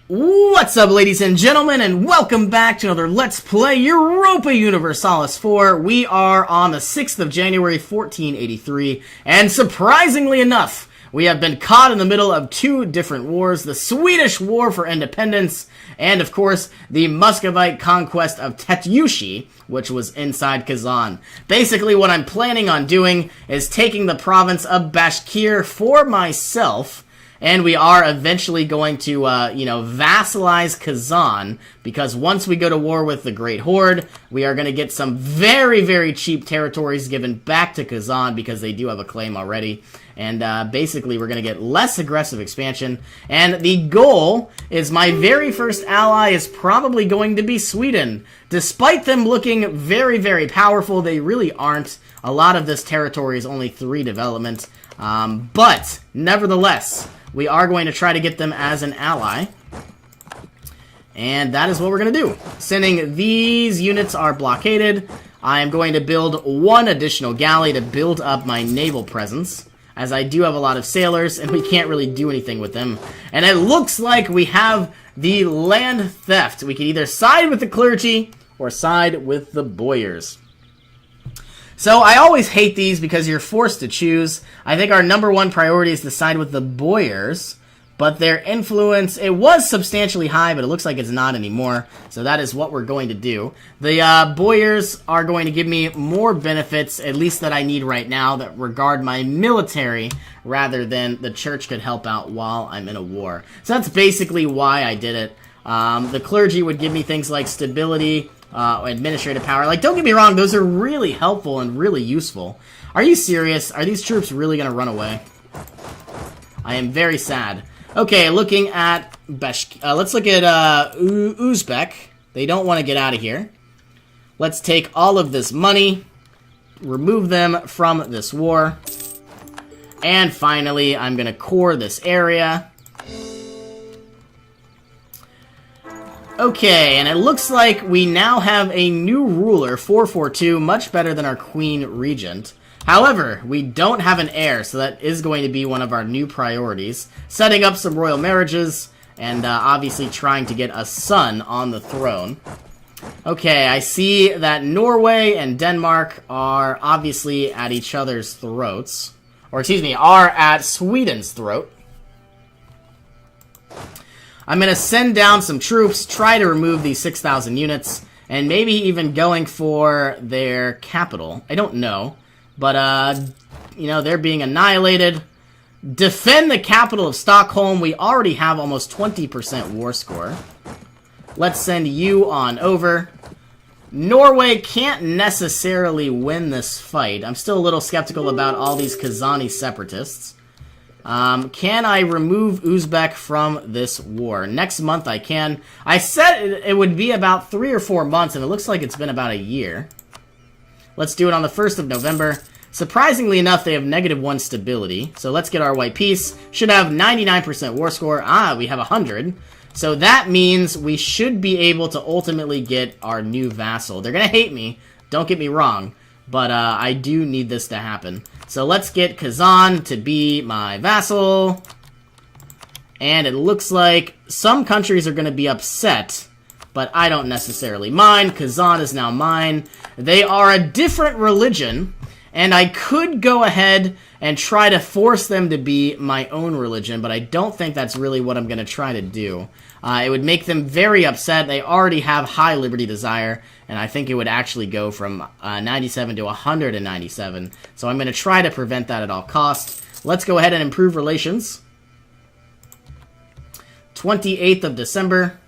What's up, ladies and gentlemen, and welcome back to another Let's Play Europa Universalis 4. We are on the 6th of January, 1483, and surprisingly enough, we have been caught in the middle of two different wars, the Swedish War for Independence, and of course, the Muscovite conquest of Tetyushi, which was inside Kazan. Basically, what I'm planning on doing is taking the province of Bashkir for myself, and we are eventually going to, vassalize Kazan, because once we go to war with the Great Horde, we are going to get some very, very cheap territories given back to Kazan, because they do have a claim already. And basically, we're going to get less aggressive expansion. And the goal is my very first ally is probably going to be Sweden. Despite them looking very, very powerful, they really aren't. A lot of this territory is only 3 development. But, nevertheless, we are going to try to get them as an ally. And that is what we're going to do. Sending these units are blockaded. I am going to build 1 additional galley to build up my naval presence, as I do have a lot of sailors, and we can't really do anything with them. And it looks like we have the land theft. We can either side with the clergy, or side with the boyars. So, I always hate these because you're forced to choose. I think our number 1 priority is to side with the boyars, but their influence, it was substantially high, but it looks like it's not anymore. So that is what we're going to do. The boyars are going to give me more benefits, at least that I need right now, that regard my military, rather than the church could help out while I'm in a war. So that's basically why I did it. The clergy would give me things like stability, administrative power. Like, don't get me wrong, those are really helpful and really useful. Are you serious? Are these troops really going to run away? I am very sad. Okay, looking at let's look at Uzbek. They don't want to get out of here. Let's take all of this money, remove them from this war, and finally, I'm going to core this area. Okay, and it looks like we now have a new ruler, 442, much better than our Queen Regent. However, we don't have an heir, so that is going to be one of our new priorities. Setting up some royal marriages, and obviously trying to get a son on the throne. Okay, I see that Norway and Denmark are obviously at each other's throats. Or, excuse me, are at Sweden's throat. I'm going to send down some troops, try to remove these 6,000 units, and maybe even going for their capital. I don't know. But, they're being annihilated. Defend the capital of Stockholm. We already have almost 20% war score. Let's send you on over. Norway can't necessarily win this fight. I'm still a little skeptical about all these Kazani separatists. Can I remove Uzbek from this war? Next month I can. I said it would be about 3 or 4 months, and it looks like it's been about a year. Let's do it on the 1st of November. Surprisingly enough, they have -1 stability. So let's get our white peace. Should have 99% war score. We have 100. So that means we should be able to ultimately get our new vassal. They're going to hate me. Don't get me wrong. But I do need this to happen. So let's get Kazan to be my vassal. And it looks like some countries are going to be upset, but I don't necessarily mind. Kazan is now mine. They are a different religion, and I could go ahead and try to force them to be my own religion, but I don't think that's really what I'm going to try to do. It would make them very upset. They already have high liberty desire, and I think it would actually go from 97 to 197. So I'm going to try to prevent that at all costs. Let's go ahead and improve relations. 28th of December.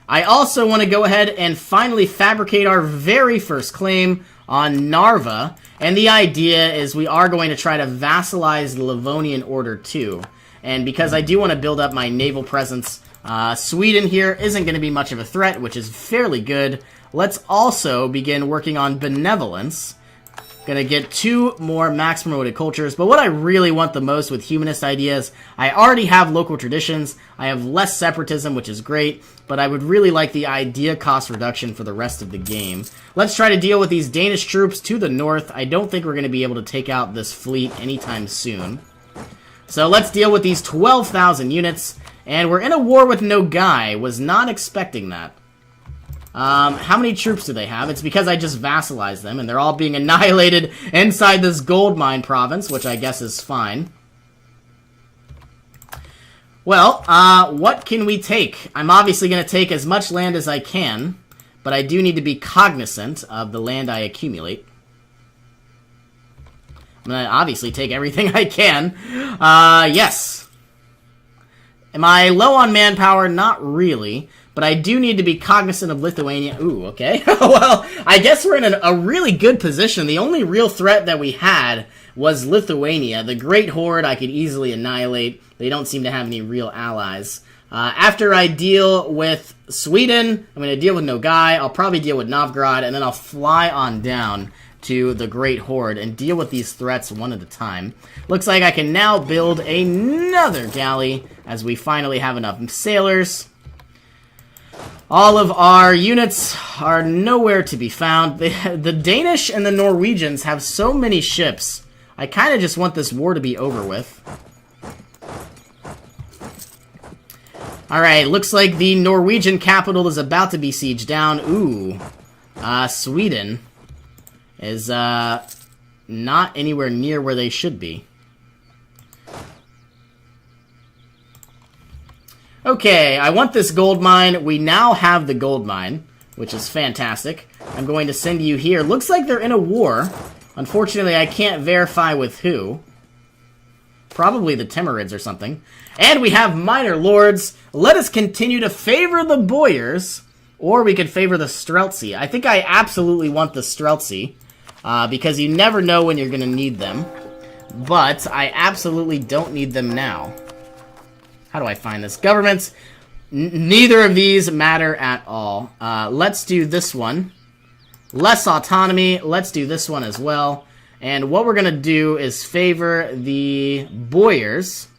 I also want to go ahead and finally fabricate our very first claim on Narva, and the idea is we are going to try to vassalize the Livonian Order too. And because I do want to build up my naval presence, Sweden here isn't going to be much of a threat, which is fairly good. Let's also begin working on benevolence. Gonna get 2 more max promoted cultures, but what I really want the most with humanist ideas, I already have local traditions, I have less separatism, which is great, but I would really like the idea cost reduction for the rest of the game. Let's try to deal with these Danish troops to the north. I don't think we're gonna be able to take out this fleet anytime soon. So let's deal with these 12,000 units, And we're in a war with Nogai. Was not expecting that. How many troops do they have? It's because I just vassalized them, and they're all being annihilated inside this gold mine province, which I guess is fine. Well, what can we take? I'm obviously going to take as much land as I can, but I do need to be cognizant of the land I accumulate. I'm going to obviously take everything I can. Yes. Am I low on manpower? Not really. But I do need to be cognizant of Lithuania. Ooh, okay. Well, I guess we're in a really good position. The only real threat that we had was Lithuania. The Great Horde I could easily annihilate. They don't seem to have any real allies. After I deal with Sweden, I'm going to deal with Nogai. I'll probably deal with Novgorod, and then I'll fly on down to the Great Horde and deal with these threats one at a time. Looks like I can now build another galley as we finally have enough sailors. All of our units are nowhere to be found. The Danish and the Norwegians have so many ships. I kind of just want this war to be over with. Alright, looks like the Norwegian capital is about to be sieged down. Ooh. Sweden is not anywhere near where they should be. Okay, I want this gold mine. We now have the gold mine, which is fantastic. I'm going to send you here. Looks like they're in a war. Unfortunately, I can't verify with who. Probably the Timurids or something. And we have minor lords. Let us continue to favor the boyars, or we could favor the Streltsy. I think I absolutely want the Streltsy, because you never know when you're going to need them. But I absolutely don't need them now. How do I find this? Governments. Neither of these matter at all. Let's do this one. Less autonomy. Let's do this one as well. And what we're going to do is favor the boyars.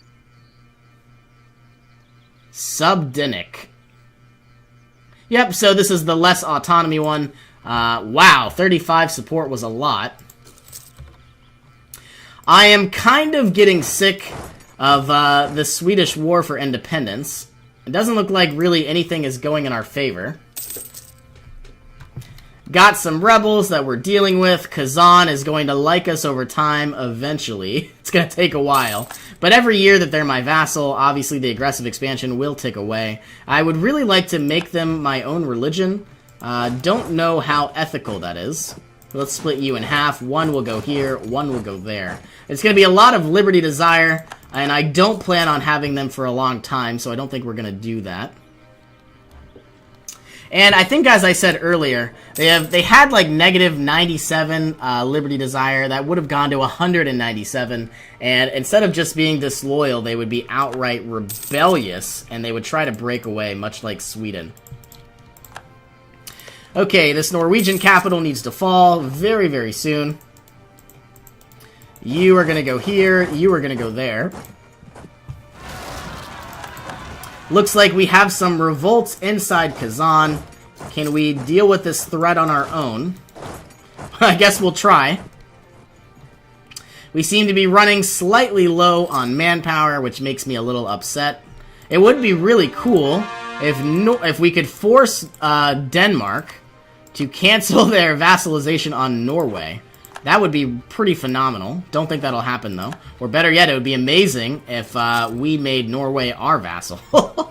Subdinic. Yep, so this is the less autonomy one. Wow, 35 support was a lot. I am kind of getting sick of the Swedish war for independence. It doesn't look like really anything is going in our favor. Got some rebels that we're dealing with. Kazan is going to like us over time eventually. It's going to take a while. But every year that they're my vassal, obviously the aggressive expansion will tick away. I would really like to make them my own religion. Don't know how ethical that is. Let's split you in half. One will go here, one will go there. It's going to be a lot of liberty desire, and I don't plan on having them for a long time, so I don't think we're going to do that. And I think, as I said earlier, they had like negative 97 liberty desire. That would have gone to 197. And instead of just being disloyal, they would be outright rebellious, and they would try to break away, much like Sweden. Okay, this Norwegian capital needs to fall very, very soon. You are going to go here. You are going to go there. Looks like we have some revolts inside Kazan. Can we deal with this threat on our own? I guess we'll try. We seem to be running slightly low on manpower, which makes me a little upset. It would be really cool if we could force Denmark to cancel their vassalization on Norway. That would be pretty phenomenal. Don't think that'll happen, though. Or better yet, it would be amazing if we made Norway our vassal.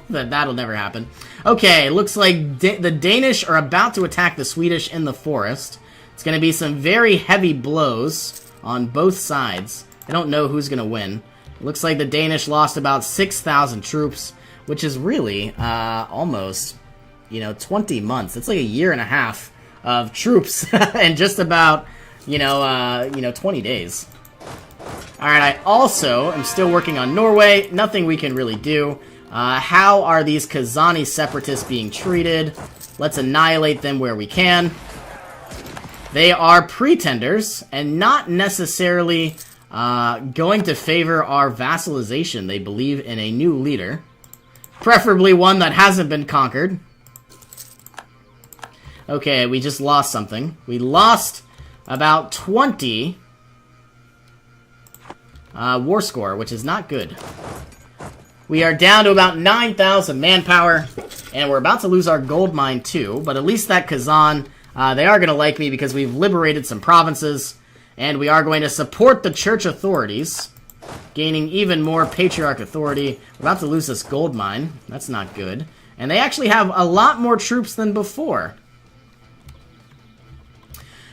That'll never happen. Okay, looks like the Danish are about to attack the Swedish in the forest. It's going to be some very heavy blows on both sides. I don't know who's going to win. Looks like the Danish lost about 6,000 troops, which is really almost, 20 months. It's like a year and a half of troops and just about... 20 days. Alright, I also am still working on Norway. Nothing we can really do. How are these Kazani separatists being treated? Let's annihilate them where we can. They are pretenders, and not necessarily going to favor our vassalization. They believe in a new leader. Preferably one that hasn't been conquered. Okay, we just lost something. We lost... about 20 war score, which is not good. We are down to about 9,000 manpower, and we're about to lose our gold mine too, but at least that Kazan, they are going to like me because we've liberated some provinces, and we are going to support the church authorities, gaining even more patriarch authority. We're about to lose this gold mine. That's not good. And they actually have a lot more troops than before.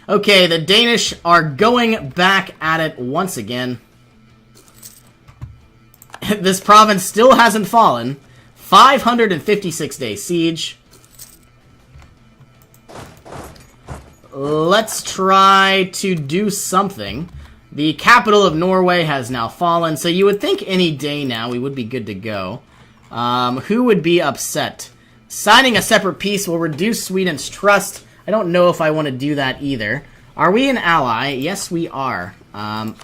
Okay, the Danish are going back at it once again. This province still hasn't fallen. 556-day siege. Let's try to do something. The capital of Norway has now fallen, so you would think any day now we would be good to go. Who would be upset? Signing a separate peace will reduce Sweden's trust. I don't know if I want to do that either. Are we an ally? Yes, we are.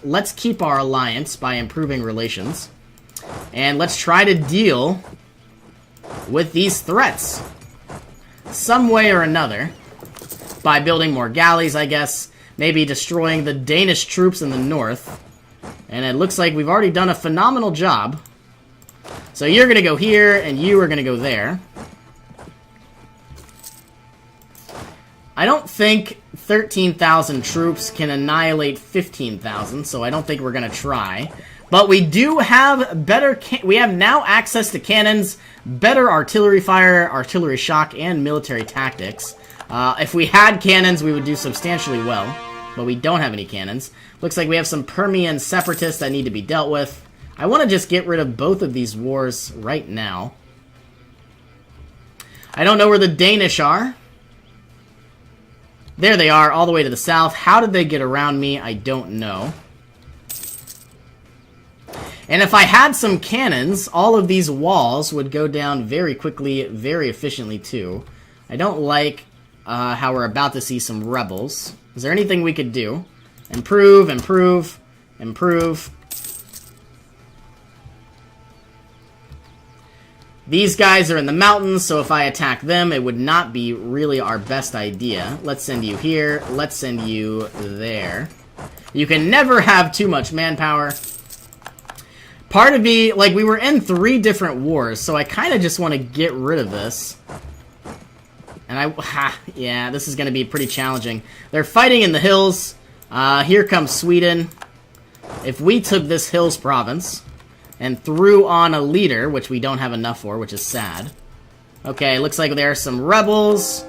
Let's keep our alliance by improving relations. And let's try to deal with these threats some way or another. By building more galleys, I guess. Maybe destroying the Danish troops in the north. And it looks like we've already done a phenomenal job. So you're going to go here, and you are going to go there. I don't think 13,000 troops can annihilate 15,000, so I don't think we're going to try. But we do have better... We have now access to cannons, better artillery fire, artillery shock, and military tactics. If we had cannons, we would do substantially well. But we don't have any cannons. Looks like we have some Permian separatists that need to be dealt with. I want to just get rid of both of these wars right now. I don't know where the Danish are. There they are, all the way to the south. How did they get around me? I don't know. And if I had some cannons, all of these walls would go down very quickly, very efficiently too. I don't like how we're about to see some rebels. Is there anything we could do? Improve, improve, improve. These guys are in the mountains, so if I attack them, it would not be really our best idea. Let's send you here. Let's send you there. You can never have too much manpower. Part of me, like, we were in 3 different wars, so I kind of just want to get rid of this. And yeah, this is going to be pretty challenging. They're fighting in the hills. Here comes Sweden. If we took this hills province and threw on a leader, which we don't have enough for, which is sad. Okay, looks like there are some rebels.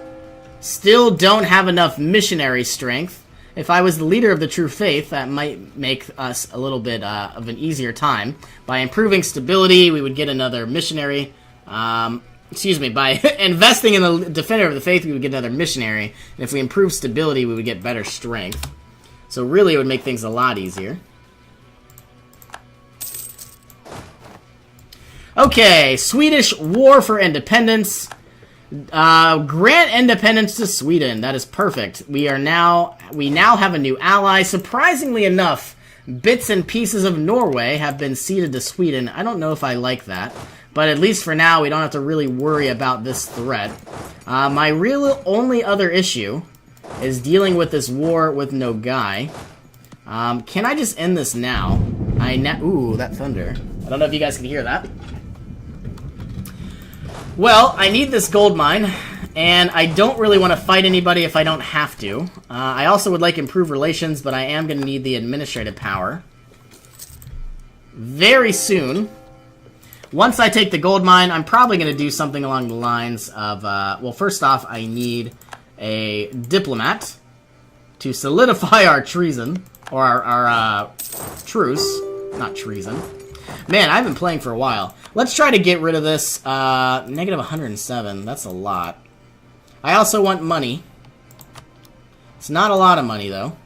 Still don't have enough missionary strength. If I was the leader of the true faith, that might make us a little bit of an easier time. By improving stability, we would get another missionary. Excuse me, by investing in the defender of the faith, we would get another missionary. And if we improve stability, we would get better strength. So really, it would make things a lot easier. Okay, Swedish War for Independence. Grant independence to Sweden. That is perfect. We now have a new ally. Surprisingly enough, bits and pieces of Norway have been ceded to Sweden. I don't know if I like that, but at least for now, we don't have to really worry about this threat. My real only other issue is dealing with this war with Nogai. Can I just end this now? Ooh, that thunder. I don't know if you guys can hear that. Well, I need this gold mine, and I don't really want to fight anybody if I don't have to. I also would like improved relations, but I am going to need the administrative power. Very soon. Once I take the gold mine, I'm probably going to do something along the lines of, well, first off, I need a diplomat to solidify our treason, or our truce, not treason. Man, I've been playing for a while. Let's try to get rid of this. Negative 107. That's a lot. I also want money. It's not a lot of money, though.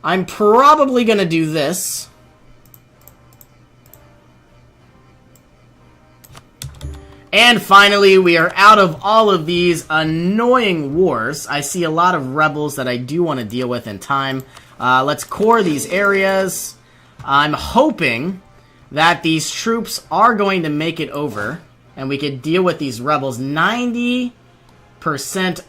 I'm probably going to do this. And finally, we are out of all of these annoying wars. I see a lot of rebels that I do want to deal with in time. Let's core these areas. I'm hoping that these troops are going to make it over, and we could deal with these rebels. 90%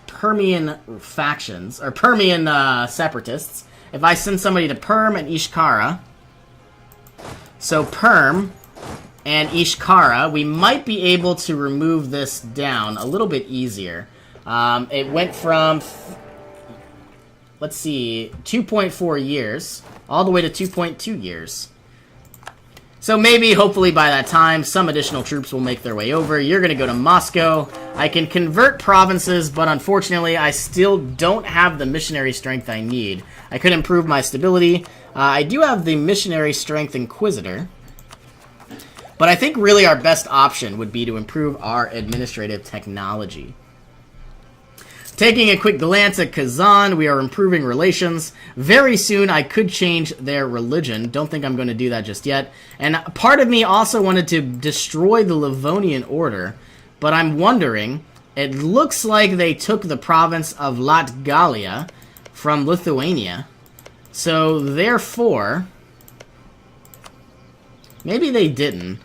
Permian factions, or Permian separatists. If I send somebody to Perm and Ishkara, So Perm and Ishkara, we might be able to remove this down a little bit easier. It went from, let's see, 2.4 years all the way to 2.2 years. So maybe, hopefully by that time, some additional troops will make their way over. You're going to go to Moscow. I can convert provinces, but unfortunately, I still don't have the missionary strength I need. I could improve my stability. I do have the missionary strength Inquisitor. But I think really our best option would be to improve our administrative technology. Taking a quick glance at Kazan, we are improving relations. Very soon, I could change their religion. Don't think I'm going to do that just yet. And part of me also wanted to destroy the Livonian Order, but I'm wondering, it looks like they took the province of Latgalia from Lithuania. So, therefore, maybe they didn't.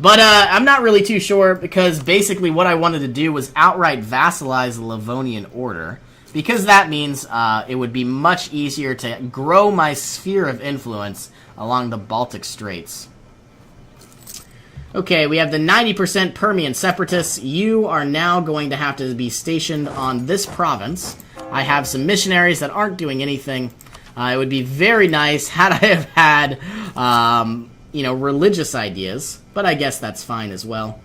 But I'm not really too sure, because basically what I wanted to do was outright vassalize the Livonian Order, because that means it would be much easier to grow my sphere of influence along the Baltic Straits. Okay, we have the 90% Permian Separatists. You are now going to have to be stationed on this province. I have some missionaries that aren't doing anything. It would be very nice had I have had, religious ideas. But I guess that's fine as well.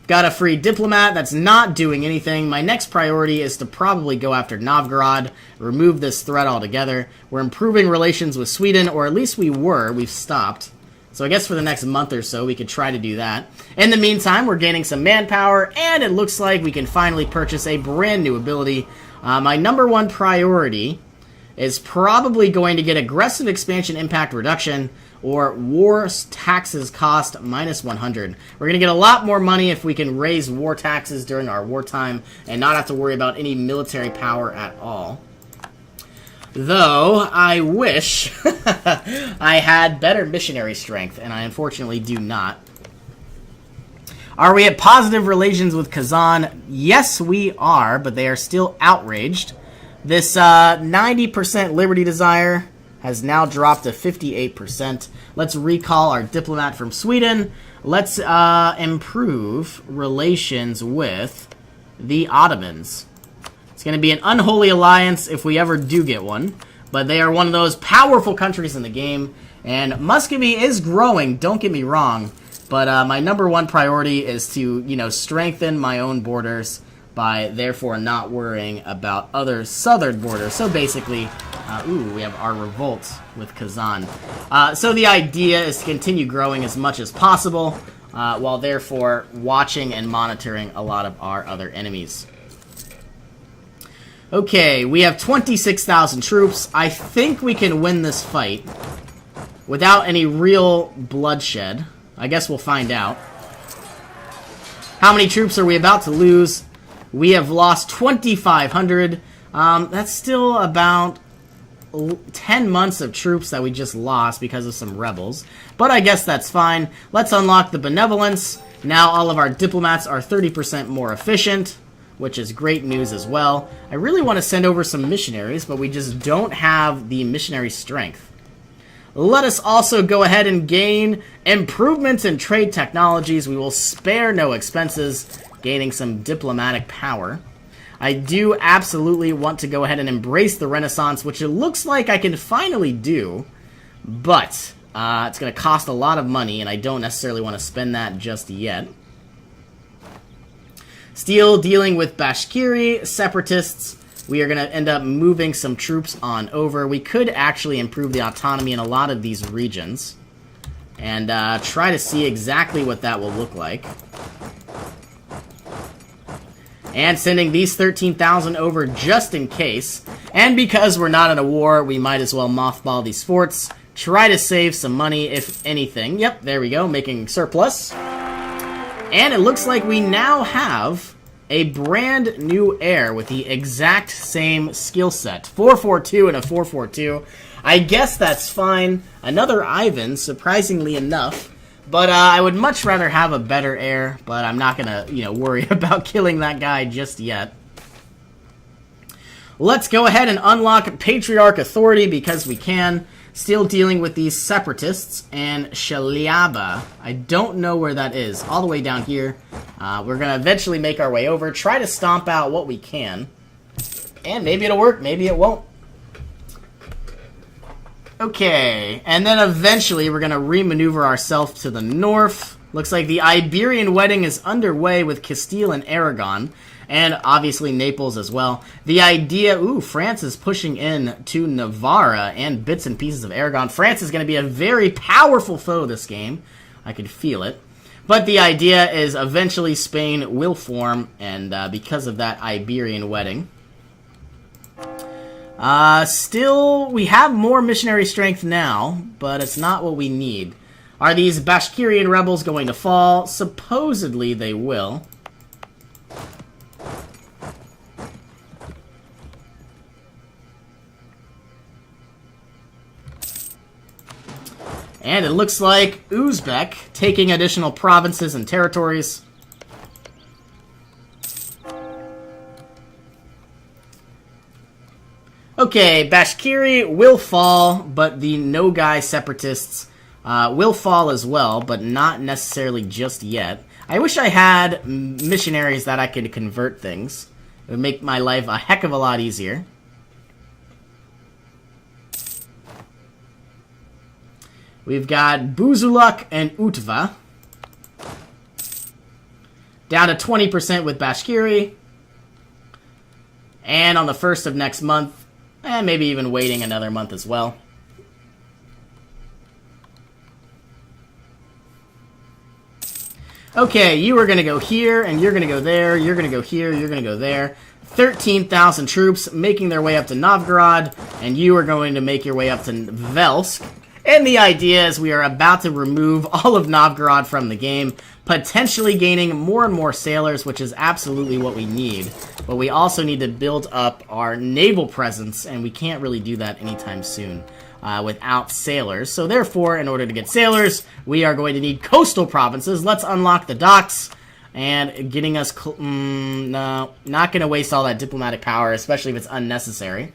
Got a free diplomat that's not doing anything. My next priority is to probably go after Novgorod, remove this threat altogether. We're improving relations with Sweden, or at least we were. We've stopped. So I guess for the next month or so, we could try to do that. In the meantime, we're gaining some manpower, and it looks like we can finally purchase a brand new ability. My number one priority is probably going to get aggressive expansion impact reduction, or war taxes cost minus 100. We're going to get a lot more money if we can raise war taxes during our wartime and not have to worry about any military power at all. Though, I wish I had better missionary strength, and I unfortunately do not. Are we at positive relations with Kazan? Yes, we are, but they are still outraged. This 90% liberty desire has now dropped to 58%. Let's recall our diplomat from Sweden. Let's improve relations with the Ottomans. It's going to be an unholy alliance if we ever do get one, but they are one of those powerful countries in the game, and Muscovy is growing, don't get me wrong, but my number one priority is to, strengthen my own borders by therefore not worrying about other southern borders. So basically, we have our revolt with Kazan. So the idea is to continue growing as much as possible, while therefore watching and monitoring a lot of our other enemies. Okay, we have 26,000 troops. I think we can win this fight without any real bloodshed. I guess we'll find out. How many troops are we about to lose? We have lost 2,500. That's still about 10 months of troops that we just lost because of some rebels. But I guess that's fine. Let's unlock the benevolence. Now all of our diplomats are 30% more efficient, which is great news as well. I really want to send over some missionaries, but we just don't have the missionary strength. Let us also go ahead and gain improvements in trade technologies. We will spare no expenses, gaining some diplomatic power. I do absolutely want to go ahead and embrace the Renaissance, which it looks like I can finally do, but it's going to cost a lot of money, and I don't necessarily want to spend that just yet. Still dealing with Bashkiri separatists. We are going to end up moving some troops on over. We could actually improve the autonomy in a lot of these regions and try to see exactly what that will look like. And sending these 13,000 over just in case. And because we're not in a war, we might as well mothball these forts. Try to save some money, if anything. Yep, there we go, making surplus. And it looks like we now have a brand new heir with the exact same skill set. 442 and a 442. I guess that's fine. Another Ivan, surprisingly enough. But I would much rather have a better heir, but I'm not going to, worry about killing that guy just yet. Let's go ahead and unlock Patriarch Authority because we can. Still dealing with these separatists and Shaliaba. I don't know where that is. All the way down here. We're going to eventually make our way over. Try to stomp out what we can. And maybe it'll work. Maybe it won't. Okay. And then eventually we're going to remaneuver ourselves to the north. Looks like the Iberian wedding is underway with Castile and Aragon. And obviously Naples as well. The idea... Ooh, France is pushing in to Navarra and bits and pieces of Aragon. France is going to be a very powerful foe this game. I can feel it. But the idea is eventually Spain will form, and because of that Iberian wedding. Still, we have more missionary strength now, but it's not what we need. Are these Bashkirian rebels going to fall? Supposedly they will. And it looks like Uzbek taking additional provinces and territories. Okay, Bashkiri will fall, but the Nogai separatists will fall as well, but not necessarily just yet. I wish I had missionaries that I could convert things. It would make my life a heck of a lot easier. We've got Buzuluk and Utva. Down to 20% with Bashkiri. And on the 1st of next month, and maybe even waiting another month as well. Okay, you are going to go here, and you're going to go there, you're going to go here, you're going to go there. 13,000 troops making their way up to Novgorod, and you are going to make your way up to Velsk. And the idea is we are about to remove all of Novgorod from the game, potentially gaining more and more sailors, which is absolutely what we need. But we also need to build up our naval presence, and we can't really do that anytime soon without sailors. So therefore, in order to get sailors, we are going to need coastal provinces. Let's unlock the docks, and getting us... no, not going to waste all that diplomatic power, especially if it's unnecessary.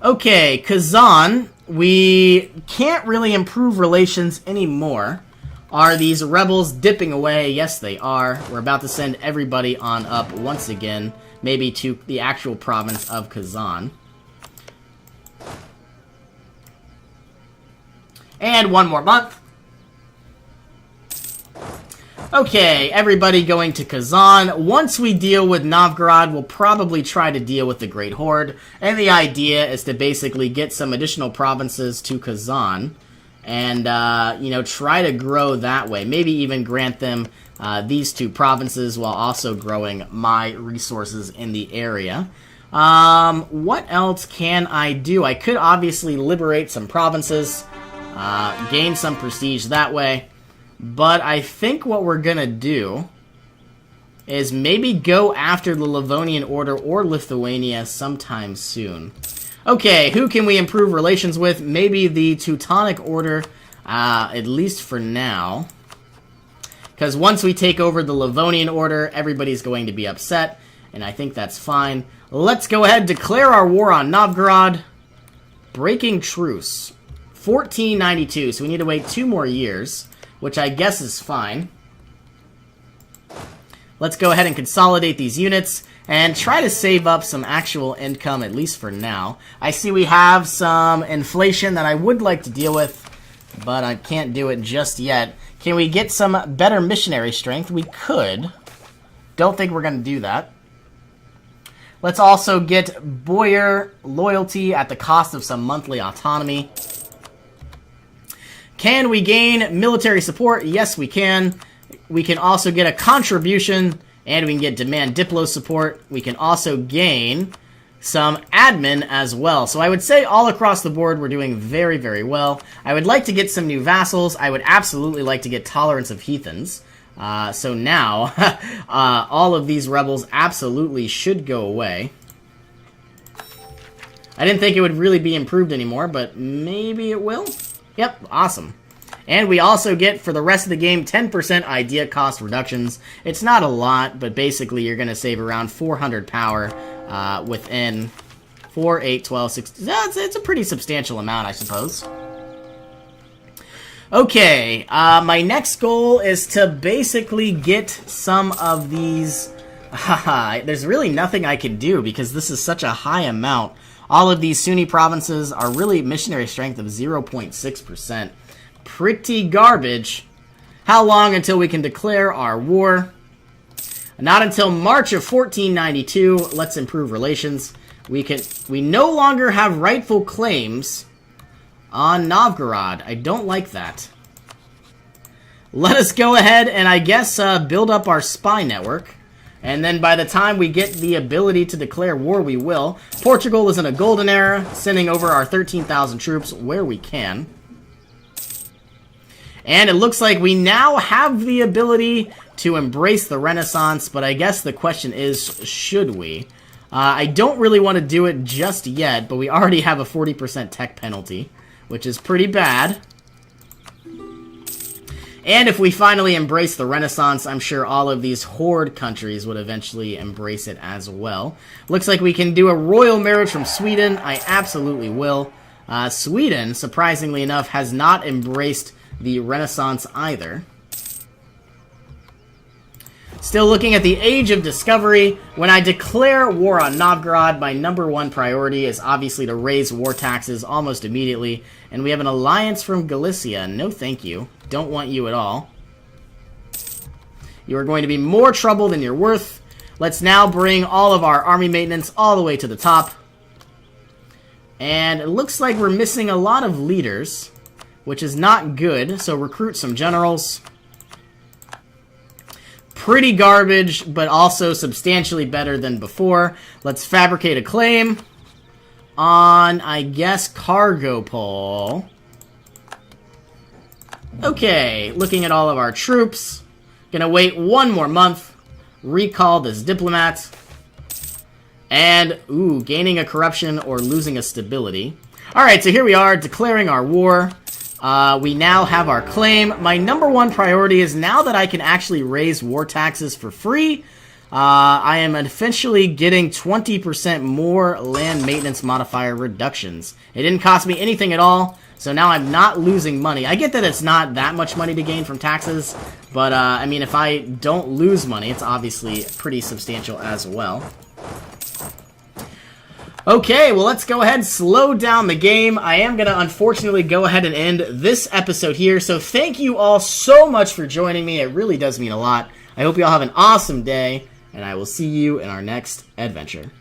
Okay, Kazan... We can't really improve relations anymore. Are these rebels dipping away? Yes, they are. We're about to send everybody on up once again, maybe to the actual province of Kazan. And one more month. Okay, everybody going to Kazan. Once we deal with Novgorod, we'll probably try to deal with the Great Horde. And the idea is to basically get some additional provinces to Kazan. And, you know, try to grow that way. Maybe even grant them these two provinces while also growing my resources in the area. What else can I do? I could obviously liberate some provinces. Gain some prestige that way. But I think what we're going to do is maybe go after the Livonian Order or Lithuania sometime soon. Okay, who can we improve relations with? Maybe the Teutonic Order, at least for now. Because once we take over the Livonian Order, everybody's going to be upset, and I think that's fine. Let's go ahead and declare our war on Novgorod. Breaking truce. 1492, so we need to wait 2 more years. Which I guess is fine. Let's go ahead and consolidate these units and try to save up some actual income, at least for now. I see we have some inflation that I would like to deal with, but I can't do it just yet. Can we get some better missionary strength? We could. Don't think we're going to do that. Let's also get Boyar loyalty at the cost of some monthly autonomy. Can we gain military support? Yes, we can. We can also get a contribution, and we can get demand diplo support. We can also gain some admin as well. So I would say all across the board we're doing very, very well. I would like to get some new vassals. I would absolutely like to get tolerance of heathens. So now, all of these rebels absolutely should go away. I didn't think it would really be improved anymore, but maybe it will. Yep, awesome. And we also get, for the rest of the game, 10% idea cost reductions. It's not a lot, but basically you're going to save around 400 power within 4, 8, 12, 16. It's a pretty substantial amount, I suppose. Okay, my next goal is to basically get some of these... There's really nothing I can do because this is such a high amount. All of these Sunni provinces are really missionary strength of 0.6%. Pretty garbage. How long until we can declare our war? Not until March of 1492. Let's improve relations. We no longer have rightful claims on Novgorod. I don't like that. Let us go ahead and I guess build up our spy network. And then by the time we get the ability to declare war, we will. Portugal is in a golden era, sending over our 13,000 troops where we can. And it looks like we now have the ability to embrace the Renaissance, but I guess the question is, should we? I don't really want to do it just yet, but we already have a 40% tech penalty, which is pretty bad. And if we finally embrace the Renaissance, I'm sure all of these horde countries would eventually embrace it as well. Looks like we can do a royal marriage from Sweden. I absolutely will. Sweden, surprisingly enough, has not embraced the Renaissance either. Still looking at the Age of Discovery. When I declare war on Novgorod, my #1 priority is obviously to raise war taxes almost immediately. And we have an alliance from Galicia. No thank you. Don't want you at all. You are going to be more trouble than you're worth. Let's now bring all of our army maintenance all the way to the top. And it looks like we're missing a lot of leaders, which is not good. So recruit some generals. Pretty garbage, but also substantially better than before. Let's fabricate a claim on, I guess, Cargopol. Okay, looking at all of our troops. Gonna wait 1 more month. Recall this diplomat. And, ooh, gaining a corruption or losing a stability. Alright, so here we are, declaring our war. We now have our claim. My #1 priority is now that I can actually raise war taxes for free, I am officially getting 20% more land maintenance modifier reductions. It didn't cost me anything at all, so now I'm not losing money. I get that it's not that much money to gain from taxes, but I mean, if I don't lose money, it's obviously pretty substantial as well. Okay, well, let's go ahead and slow down the game. I am going to unfortunately go ahead and end this episode here. So thank you all so much for joining me. It really does mean a lot. I hope you all have an awesome day, and I will see you in our next adventure.